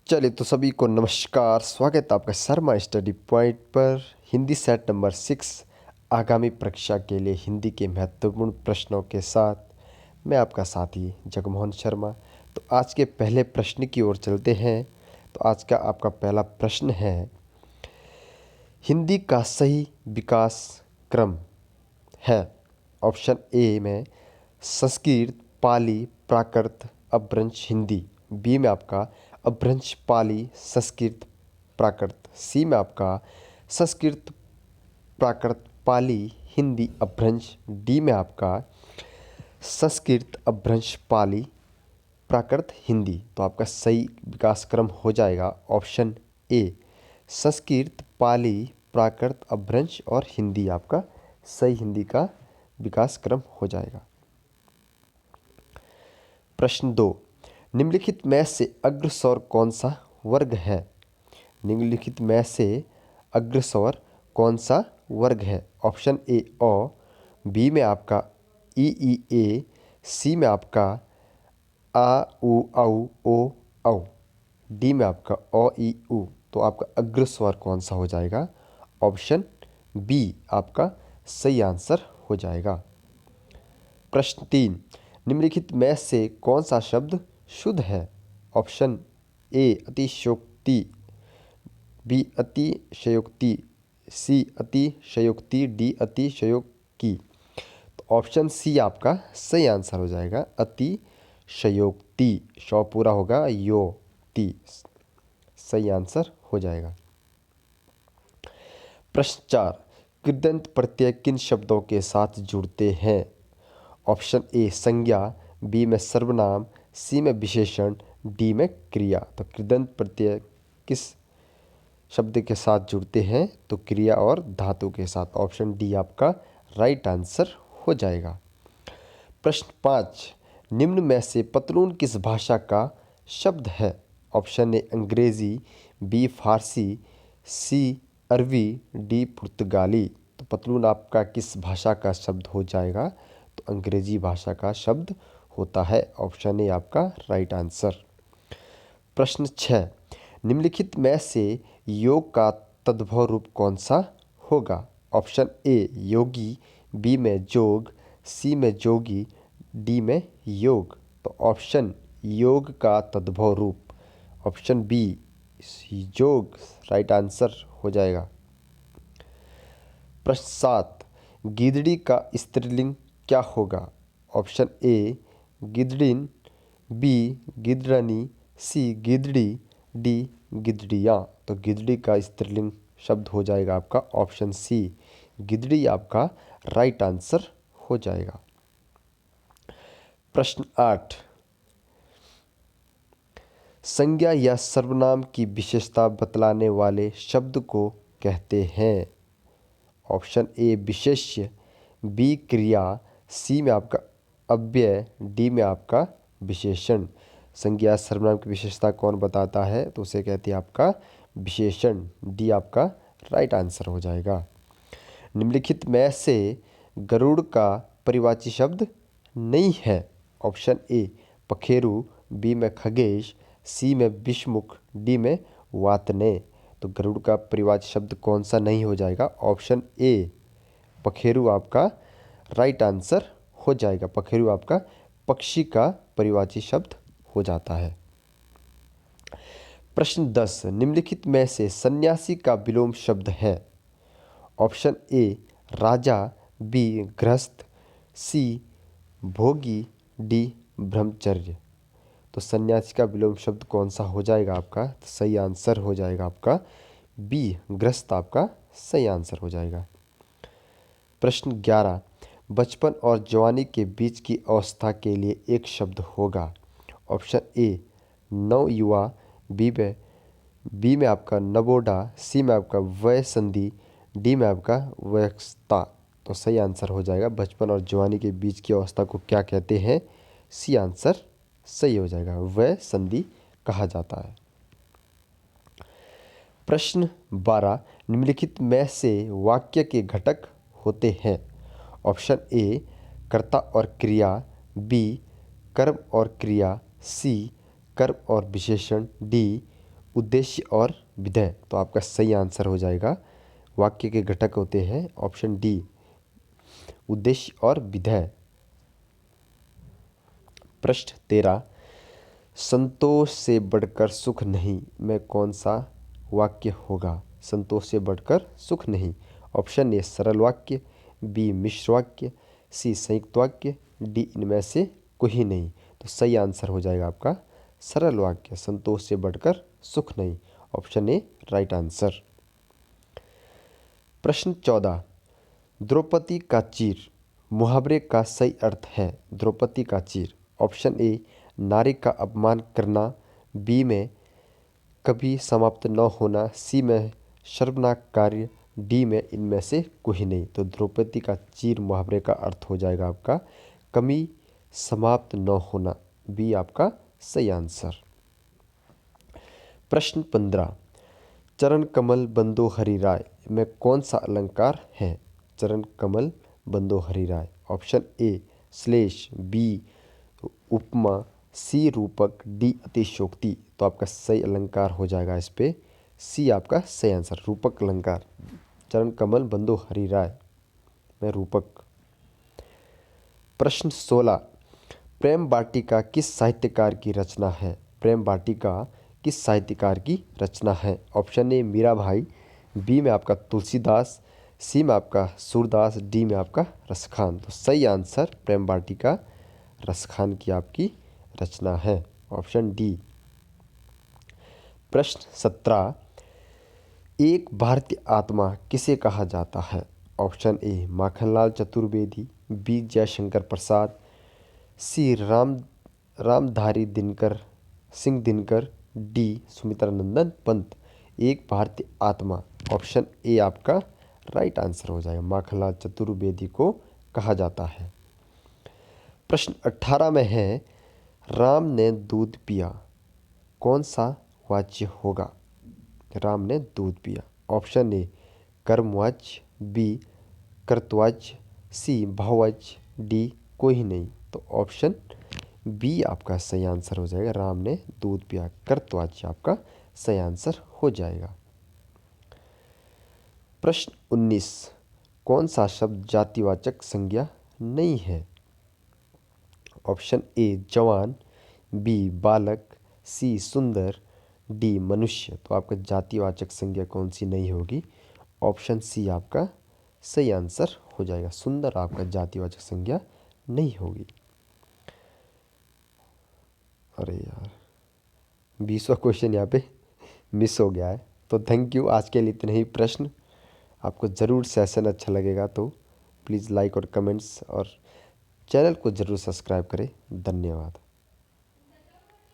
चलिए तो सभी को नमस्कार, स्वागत है आपका शर्मा स्टडी पॉइंट पर। हिंदी सेट नंबर 6 आगामी परीक्षा के लिए हिंदी के महत्वपूर्ण प्रश्नों के साथ मैं आपका साथी जगमोहन शर्मा। तो आज के पहले प्रश्न की ओर चलते हैं। तो आज का आपका पहला प्रश्न है, हिंदी का सही विकास क्रम है। ऑप्शन ए में संस्कृत, पाली, प्राकृत, अपभ्रंश, हिंदी। बी में आपका अपभ्रंश, पाली, संस्कृत, प्राकृत। सी में आपका संस्कृत, प्राकृत, पाली, हिंदी, अपभ्रंश। डी में आपका संस्कृत, अपभ्रंश, पाली, प्राकृत, हिंदी। तो आपका सही विकास क्रम हो जाएगा ऑप्शन ए, संस्कृत, पाली, प्राकृत, अपभ्रंश और हिंदी। आपका सही हिंदी का विकास क्रम हो जाएगा। प्रश्न 2, निम्नलिखित में से अग्रस्वर कौन सा वर्ग है? निम्नलिखित में से अग्रस्वर कौन सा वर्ग है? ऑप्शन ए अ, बी में आपका ई ए, सी में आपका आ उ औ ओ औ, डी में आपका अ ई उ। तो आपका अग्रस्वर कौन सा हो जाएगा? ऑप्शन बी आपका सही आंसर हो जाएगा। प्रश्न 3, निम्नलिखित में से कौन सा शब्द शुद्ध है? ऑप्शन ए अतिशयोक्ति, बी अतिशयोक्ति, सी अतिशयोक्ति, डी अतिशयोक्ति। तो ऑप्शन सी आपका सही आंसर हो जाएगा, अतिशयोक्ति। शौ पूरा होगा, योक्ति सही आंसर हो जाएगा। प्रश्न 4, कृदंत प्रत्यय किन शब्दों के साथ जुड़ते हैं? ऑप्शन ए संज्ञा, बी में सर्वनाम, सी में विशेषण, डी में क्रिया। तो कृदंत प्रत्यय किस शब्द के साथ जुड़ते हैं? तो क्रिया और धातु के साथ। ऑप्शन डी आपका राइट आंसर हो जाएगा। प्रश्न 5, निम्न में से पतलून किस भाषा का शब्द है? ऑप्शन ए अंग्रेजी, बी फारसी, सी अरबी, डी पुर्तगाली। तो पतलून आपका किस भाषा का शब्द हो जाएगा? तो अंग्रेजी भाषा का शब्द होता है। ऑप्शन ए आपका राइट आंसर। प्रश्न 6, निम्नलिखित में से योग का तद्भव रूप कौन सा होगा? ऑप्शन ए योगी, बी में जोग, सी में जोगी, डी में योग। तो ऑप्शन योग का तद्भव रूप ऑप्शन बी योग राइट आंसर हो जाएगा। प्रश्न 7, गिदड़ी का स्त्रीलिंग क्या होगा? ऑप्शन ए गिदड़िन, बी गिदड़नी, सी गिदड़ी, डी गिदड़ियाँ। तो गिदड़ी का स्त्रीलिंग शब्द हो जाएगा आपका ऑप्शन सी गिदड़ी आपका राइट आंसर हो जाएगा। प्रश्न 8, संज्ञा या सर्वनाम की विशेषता बतलाने वाले शब्द को कहते हैं? ऑप्शन ए विशेष्य, बी क्रिया, सी में आपका अव्यय, डी में आपका विशेषण। संज्ञा सर्वनाम की विशेषता कौन बताता है? तो उसे कहते हैं आपका विशेषण। डी आपका राइट आंसर हो जाएगा। निम्नलिखित में से गरुड़ का परिवाची शब्द नहीं है? ऑप्शन ए पखेरु, बी में खगेश, सी में विषमुख, डी में वातने। तो गरुड़ का परिवाची शब्द कौन सा नहीं हो जाएगा? ऑप्शन ए पखेरु आपका राइट आंसर हो जाएगा। पखेरु आपका पक्षी का परिवाची शब्द हो जाता है। प्रश्न 10, निम्नलिखित में से सन्यासी का विलोम शब्द है? ऑप्शन ए राजा, बी गृहस्थ, सी भोगी, डी ब्रह्मचर्य। तो सन्यासी का विलोम शब्द कौन सा हो जाएगा आपका? तो सही आंसर हो जाएगा आपका बी गृहस्थ आपका सही आंसर हो जाएगा। प्रश्न 11, बचपन और जवानी के बीच की अवस्था के लिए एक शब्द होगा। ऑप्शन ए नव युवा, बी में आपका नवोढ़ा, सी में आपका वय संधि, डी में आपका वयस्कता। तो सही आंसर हो जाएगा बचपन और जवानी के बीच की अवस्था को क्या कहते हैं? सी आंसर सही हो जाएगा, वय संधि कहा जाता है। प्रश्न 12, निम्नलिखित में से वाक्य के घटक होते हैं? ऑप्शन ए कर्ता और क्रिया, बी कर्म और क्रिया, सी कर्म और विशेषण, डी उद्देश्य और विधेय, तो आपका सही आंसर हो जाएगा। वाक्य के घटक होते हैं ऑप्शन डी, उद्देश्य और विधेय। प्रश्न 13, संतोष से बढ़कर सुख नहीं में कौन सा वाक्य होगा? संतोष से बढ़कर सुख नहीं। ऑप्शन ए सरल वाक्य, बी मिश्र वाक्य, सी संयुक्त वाक्य, डी इनमें से कोई नहीं। तो सही आंसर हो जाएगा आपका सरल वाक्य, संतोष से बढ़कर सुख नहीं। Option A right answer. प्रश्न 14, द्रौपदी का चीर मुहावरे का सही अर्थ है। द्रौपदी का चीर। ऑप्शन ए नारी का अपमान करना, बी में कभी समाप्त न होना, सी में शर्मनाक कार्य, डी में इनमें से कोई नहीं। तो द्रौपदी का चीर मुहावरे का अर्थ हो जाएगा आपका कभी समाप्त न होना, बी आपका सही आंसर। प्रश्न 15, चरण कमल बंदो हरि राय में कौन सा अलंकार है? चरण कमल बंदो हरि राय। ऑप्शन ए श्लेष, बी उपमा, सी रूपक, डी अतिशयोक्ति। तो आपका सही अलंकार हो जाएगा इस पे सी आपका सही आंसर, रूपक अलंकार। चरण कमल बंदो हरि राय में रूपक। प्रश्न 16, प्रेम वाटिका किस साहित्यकार की रचना है? प्रेम वाटिका किस साहित्यकार की रचना है? ऑप्शन ए मीराभाई, बी में आपका तुलसीदास, सी में आपका सूरदास, डी में आपका रसखान। तो सही आंसर प्रेम वाटिका रसखान की आपकी रचना है, ऑप्शन डी। प्रश्न 17, एक भारतीय आत्मा किसे कहा जाता है? Option A Makhanlal Chaturvedi, B Jaishankar Prasad, C Ramdhari Dinkar Singh Dinkar, D Sumitranandan Pant. एक भारतीय आत्मा, ऑप्शन ए आपका राइट आंसर हो जाएगा, माखनलाल चतुर्वेदी को कहा जाता है। प्रश्न 18 में है राम ने दूध पिया, कौन सा वाच्य होगा? राम ने दूध पिया। ऑप्शन ए कर्मवाच्य, बी कर्तवाच्य, सी भाववाच्य, डी कोई नहीं। तो ऑप्शन बी आपका सही आंसर हो जाएगा, राम ने दूध पिया, कर्तवाच्य आपका सही आंसर हो जाएगा। प्रश्न 19, कौन सा शब्द जातिवाचक संज्ञा नहीं है? ऑप्शन ए जवान, बी बालक, सी सुंदर, डी मनुष्य। तो आपका जातिवाचक संज्ञा कौन सी नहीं होगी? ऑप्शन सी आपका सही आंसर हो जाएगा, सुंदर आपका जातिवाचक संज्ञा नहीं होगी। अरे यार 20वां क्वेश्चन यहाँ पे मिस हो गया है। तो थैंक यू, आज के लिए इतने ही प्रश्न। आपको ज़रूर सेशन अच्छा लगेगा तो प्लीज़ लाइक और कमेंट्स और चैनल को ज़रूर सब्सक्राइब करें। धन्यवाद।